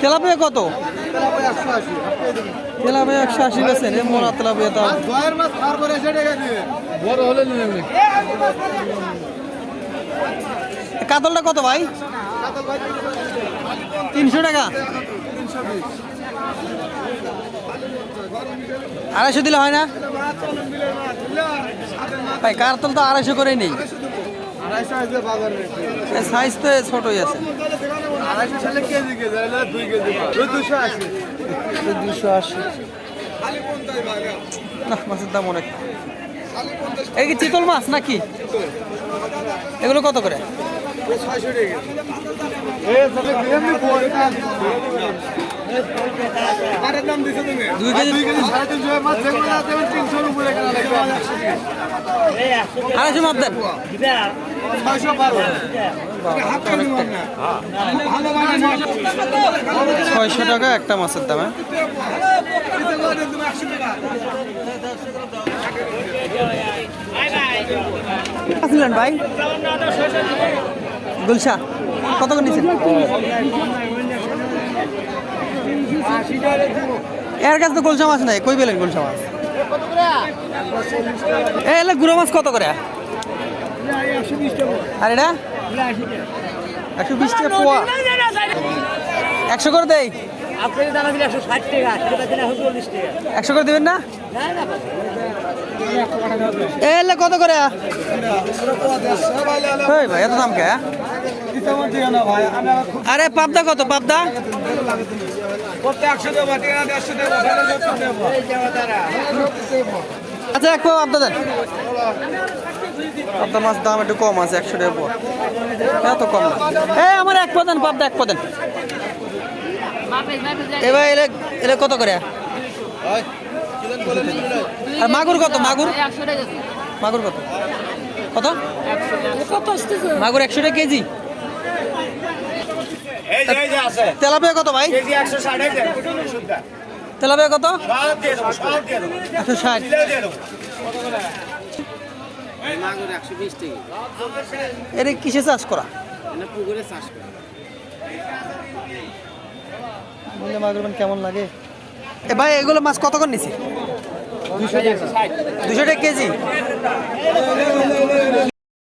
Tilapia কত? Tilapia 180 বেছেন। এ মোরা tilapia তো বড় হলে কাতলটা কত ভাই? 300 টাকা। 250 দিলে হয় না ভাই? কাতল তো 250 করেই নেই। সাইজ তো ছোটই আছে। 280 না, মাছের দাম অনেক। এই কি চিতল মাছ নাকি? এগুলো কত করে? 2 কেজি 250 মাপ দেন। 600 টাকা একটা মাছের দাম। আসলেন ভাই গুলশা কত করে নিচ্ছেন? এর কাছে তো গুলশা মাছ নাই, কই পেলেন গুলশা মাছ? এলে গুঁড়ো মাছ কত করে? আর এটা 120 টাকা পোয়া। 100 করে দেই। 100 করে দেবেন না? এলে কত করে? ভাই এত দাম কে? আরে পাবদা কত? পাবদা আচ্ছা, এক পাও পাবদা দেন। পাবদা মাছ দাম একটু কম আছে, 100 টাকা পোয়া। এত কম না। আমার এক পা দেন পাবদা, এক পা দেন। এবার এলে এলে কত করে? আর মাগুর কত? মাগুর মাগুর কত? কত মাগুর? 100 টাকা কেজি। তেলাপিয়া কত ভাই? তেলাপিয়া কত? 160। এটা কিসে চাষ করা? বললে মাগুর কেমন লাগে? এ ভাই এগুলো মাছ কত করে নিছি? 200 টাকা কেজি।